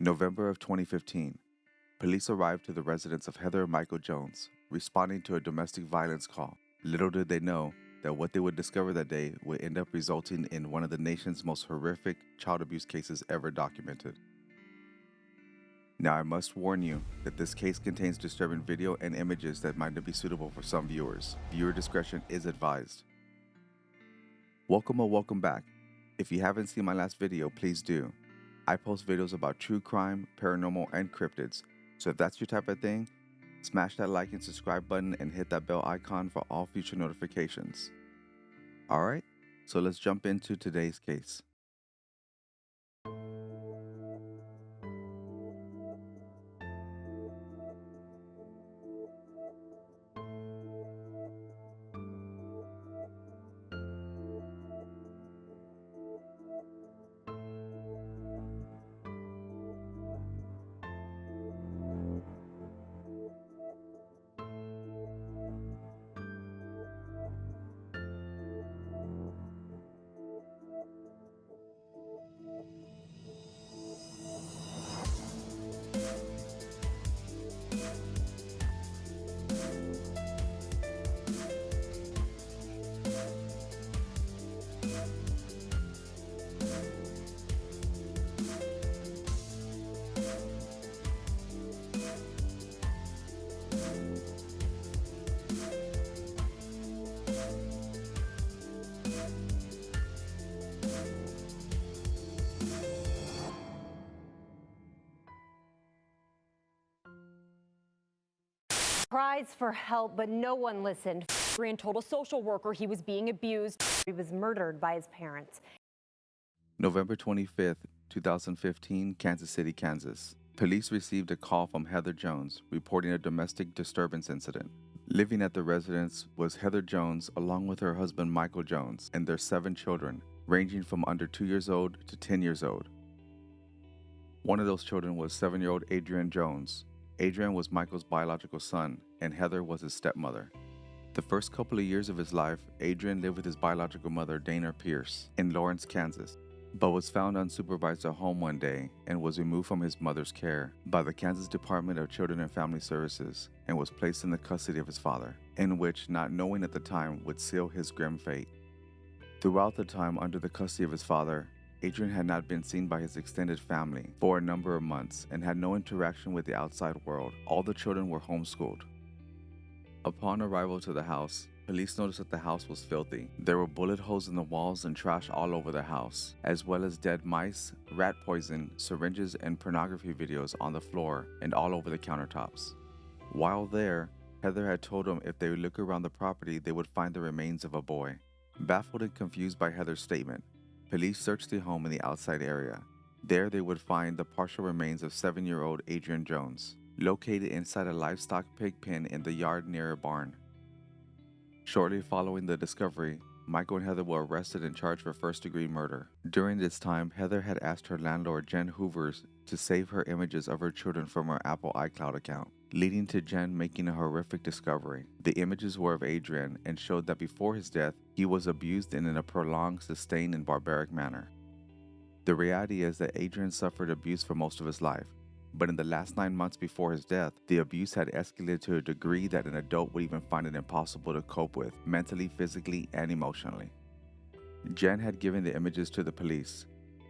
November of 2015, police arrived to the residence of Heather and Michael Jones, responding to a domestic violence call. Little did they know that what they would discover that day would end up resulting in one of the nation's most horrific child abuse cases ever documented. Now, I must warn you that this case contains disturbing video and images that might not be suitable for some viewers. Viewer discretion is advised. Welcome back. If you haven't seen my last video, please do. I post videos about true crime, paranormal, and cryptids, so if that's your type of thing, smash that like and subscribe button and hit that bell icon for all future notifications. Alright, so let's jump into today's case. Cries for help, but no one listened. Adrian told a social worker he was being abused. He was murdered by his parents. November 25th, 2015, Kansas City, Kansas. Police received a call from Heather Jones reporting a domestic disturbance incident. Living at the residence was Heather Jones along with her husband Michael Jones and their 7 children, ranging from under 2 years old to 10 years old. One of those children was 7-year-old Adrian Jones. Adrian was Michael's biological son, and Heather was his stepmother. The first couple of years of his life, Adrian lived with his biological mother, Dana Pierce, in Lawrence, Kansas, but was found unsupervised at home one day and was removed from his mother's care by the Kansas Department of Children and Family Services and was placed in the custody of his father, in which, not knowing at the time, would seal his grim fate. Throughout the time under the custody of his father, Adrian had not been seen by his extended family for a number of months and had no interaction with the outside world. All the children were homeschooled. Upon arrival to the house, police noticed that the house was filthy. There were bullet holes in the walls and trash all over the house, as well as dead mice, rat poison, syringes, and pornography videos on the floor and all over the countertops. While there, Heather had told them if they would look around the property, they would find the remains of a boy. Baffled and confused by Heather's statement, police searched the home in the outside area. There they would find the partial remains of 7-year-old Adrian Jones, located inside a livestock pig pen in the yard near a barn. Shortly following the discovery, Michael and Heather were arrested and charged for first-degree murder. During this time, Heather had asked her landlord, Jen Hoovers, to save her images of her children from her Apple iCloud account, leading to Jen making a horrific discovery. The images were of Adrian and showed that before his death, he was abused and in a prolonged, sustained, and barbaric manner. The reality is that Adrian suffered abuse for most of his life, but in the last 9 months before his death, the abuse had escalated to a degree that an adult would even find it impossible to cope with, mentally, physically, and emotionally. Jen had given the images to the police.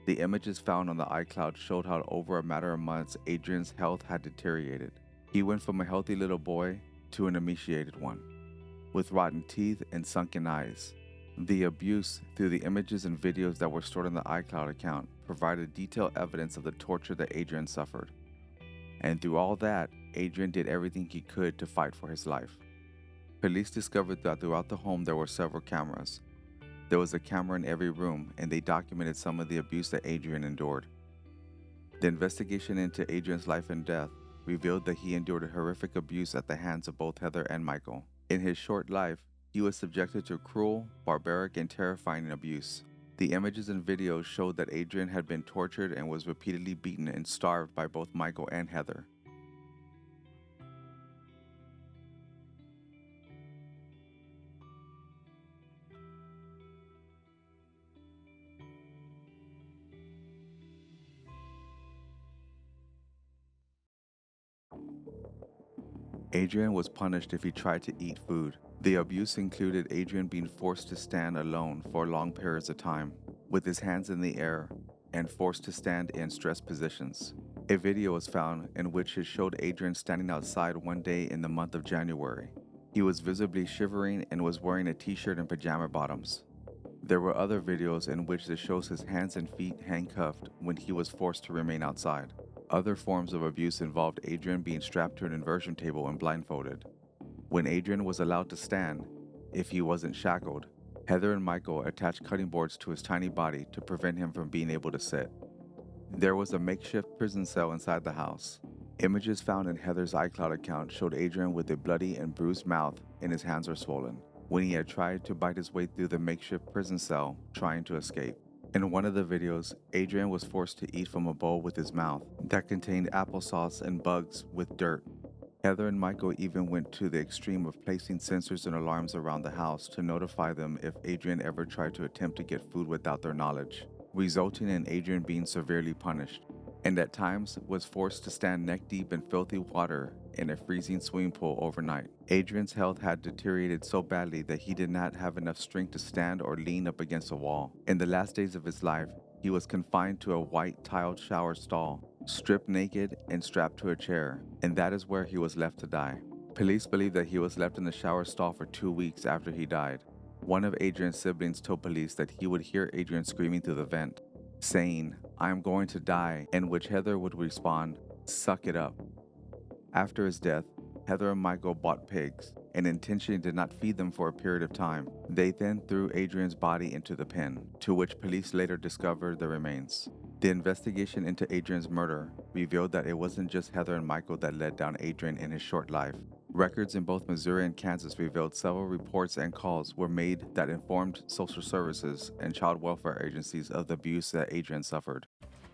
The images found on the iCloud showed how over a matter of months, Adrian's health had deteriorated. He went from a healthy little boy to an emaciated one, with rotten teeth and sunken eyes. The abuse, through the images and videos that were stored in the iCloud account, provided detailed evidence of the torture that Adrian suffered. And through all that, Adrian did everything he could to fight for his life. Police discovered that throughout the home there were several cameras. There was a camera in every room, and they documented some of the abuse that Adrian endured. The investigation into Adrian's life and death revealed that he endured a horrific abuse at the hands of both Heather and Michael. In his short life, he was subjected to cruel, barbaric, and terrifying abuse. The images and videos showed that Adrian had been tortured and was repeatedly beaten and starved by both Michael and Heather. Adrian was punished if he tried to eat food. The abuse included Adrian being forced to stand alone for long periods of time, with his hands in the air, and forced to stand in stress positions. A video was found in which it showed Adrian standing outside one day in the month of January. He was visibly shivering and was wearing a t-shirt and pajama bottoms. There were other videos in which it shows his hands and feet handcuffed when he was forced to remain outside. Other forms of abuse involved Adrian being strapped to an inversion table and blindfolded. When Adrian was allowed to stand, if he wasn't shackled, Heather and Michael attached cutting boards to his tiny body to prevent him from being able to sit. There was a makeshift prison cell inside the house. Images found in Heather's iCloud account showed Adrian with a bloody and bruised mouth and his hands were swollen, when he had tried to bite his way through the makeshift prison cell, trying to escape. In one of the videos, Adrian was forced to eat from a bowl with his mouth that contained applesauce and bugs with dirt. Heather and Michael even went to the extreme of placing sensors and alarms around the house to notify them if Adrian ever tried to attempt to get food without their knowledge, resulting in Adrian being severely punished, and at times was forced to stand neck-deep in filthy water in a freezing swimming pool overnight. Adrian's health had deteriorated so badly that he did not have enough strength to stand or lean up against a wall. In the last days of his life, he was confined to a white tiled shower stall, stripped naked and strapped to a chair, and that is where he was left to die. Police believe that he was left in the shower stall for 2 weeks after he died. One of Adrian's siblings told police that he would hear Adrian screaming through the vent, saying, "I am going to die," in which Heather would respond, "Suck it up." After his death, Heather and Michael bought pigs and intentionally did not feed them for a period of time. They then threw Adrian's body into the pen, to which police later discovered the remains. The investigation into Adrian's murder revealed that it wasn't just Heather and Michael that led down Adrian in his short life. Records in both Missouri and Kansas revealed several reports and calls were made that informed social services and child welfare agencies of the abuse that Adrian suffered.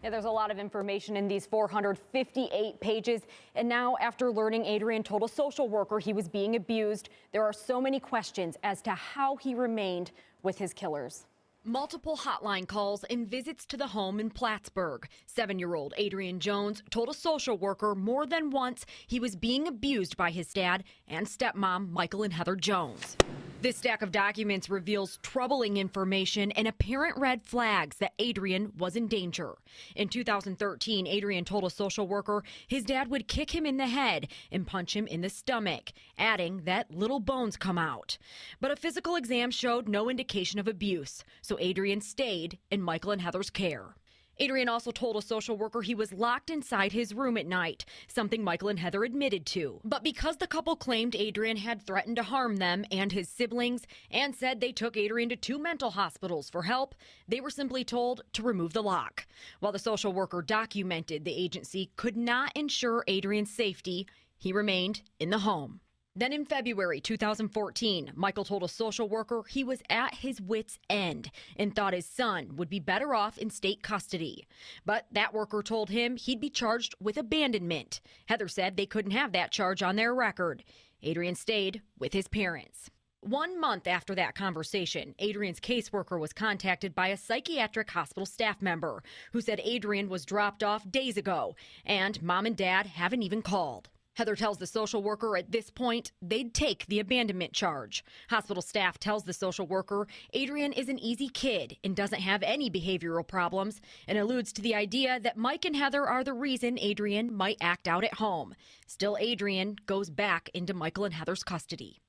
Yeah, there's a lot of information in these 458 pages. And now, after learning Adrian told a social worker he was being abused, there are so many questions as to how he remained with his killers. Multiple hotline calls and visits to the home in Plattsburgh. 7-year-old Adrian Jones told a social worker more than once he was being abused by his dad and stepmom, Michael and Heather Jones. This stack of documents reveals troubling information and apparent red flags that Adrian was in danger. In 2013, Adrian told a social worker his dad would kick him in the head and punch him in the stomach, adding that little bones come out. But a physical exam showed no indication of abuse, so Adrian stayed in Michael and Heather's care. Adrian also told a social worker he was locked inside his room at night, something Michael and Heather admitted to. But because the couple claimed Adrian had threatened to harm them and his siblings and said they took Adrian to 2 mental hospitals for help, they were simply told to remove the lock. While the social worker documented the agency could not ensure Adrian's safety, he remained in the home. Then in February 2014, Michael told a social worker he was at his wit's end and thought his son would be better off in state custody. But that worker told him he'd be charged with abandonment. Heather said they couldn't have that charge on their record. Adrian stayed with his parents. 1 month after that conversation, Adrian's caseworker was contacted by a psychiatric hospital staff member who said Adrian was dropped off days ago and mom and dad haven't even called. Heather tells the social worker at this point they'd take the abandonment charge. Hospital staff tells the social worker Adrian is an easy kid and doesn't have any behavioral problems, and alludes to the idea that Mike and Heather are the reason Adrian might act out at home. Still, Adrian goes back into Michael and Heather's custody.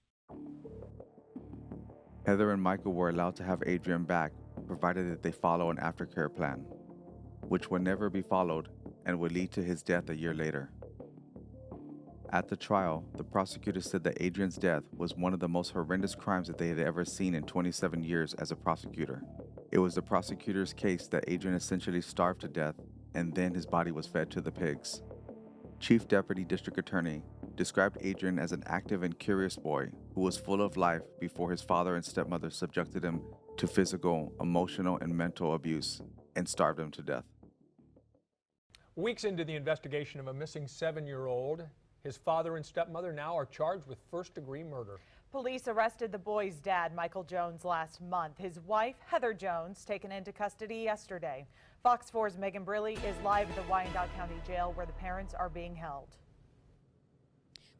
Heather and Michael were allowed to have Adrian back, provided that they follow an aftercare plan, which would never be followed and would lead to his death a year later. At the trial, the prosecutor said that Adrian's death was one of the most horrendous crimes that they had ever seen in 27 years as a prosecutor. It was the prosecutor's case that Adrian essentially starved to death and then his body was fed to the pigs. Chief Deputy District Attorney described Adrian as an active and curious boy who was full of life before his father and stepmother subjected him to physical, emotional, and mental abuse and starved him to death. Weeks into the investigation of a missing 7-year-old, his father and stepmother now are charged with first-degree murder. Police arrested the boy's dad, Michael Jones, last month. His wife, Heather Jones, taken into custody yesterday. Fox 4's Megan Briley is live at the Wyandotte County Jail where the parents are being held.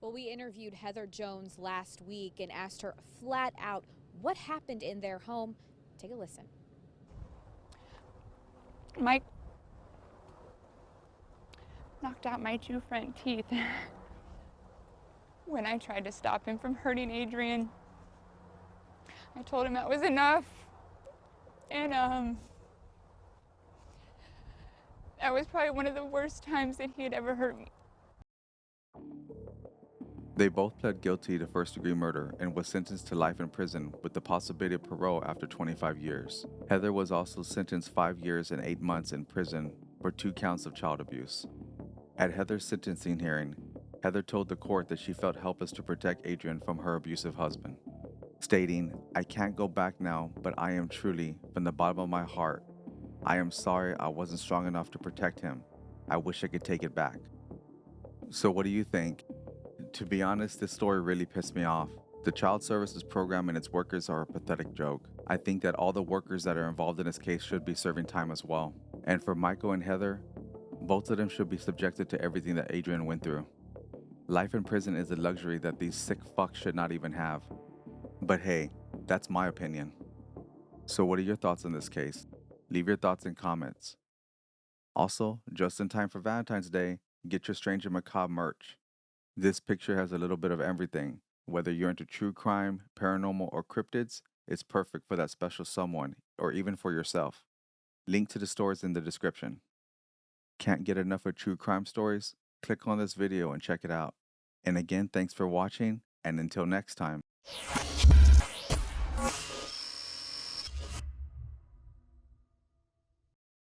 Well, we interviewed Heather Jones last week and asked her flat out what happened in their home. Take a listen. Mike knocked out my two front teeth when I tried to stop him from hurting Adrian. I told him that was enough, and that was probably one of the worst times that he had ever hurt me. They both pled guilty to first-degree murder and was sentenced to life in prison with the possibility of parole after 25 years. Heather was also sentenced 5 years and 8 months in prison for 2 counts of child abuse. At Heather's sentencing hearing, Heather told the court that she felt helpless to protect Adrian from her abusive husband, stating, "I can't go back now, but I am truly, from the bottom of my heart, I am sorry I wasn't strong enough to protect him. I wish I could take it back." So what do you think? To be honest, this story really pissed me off. The child services program and its workers are a pathetic joke. I think that all the workers that are involved in this case should be serving time as well. And for Michael and Heather, both of them should be subjected to everything that Adrian went through. Life in prison is a luxury that these sick fucks should not even have. But hey, that's my opinion. So what are your thoughts on this case? Leave your thoughts in comments. Also, just in time for Valentine's Day, get your Strange and Macabre merch. This picture has a little bit of everything. Whether you're into true crime, paranormal, or cryptids, it's perfect for that special someone, or even for yourself. Link to the stores in the description. Can't get enough of true crime stories? Click on this video and check it out. And again, thanks for watching, and until next time.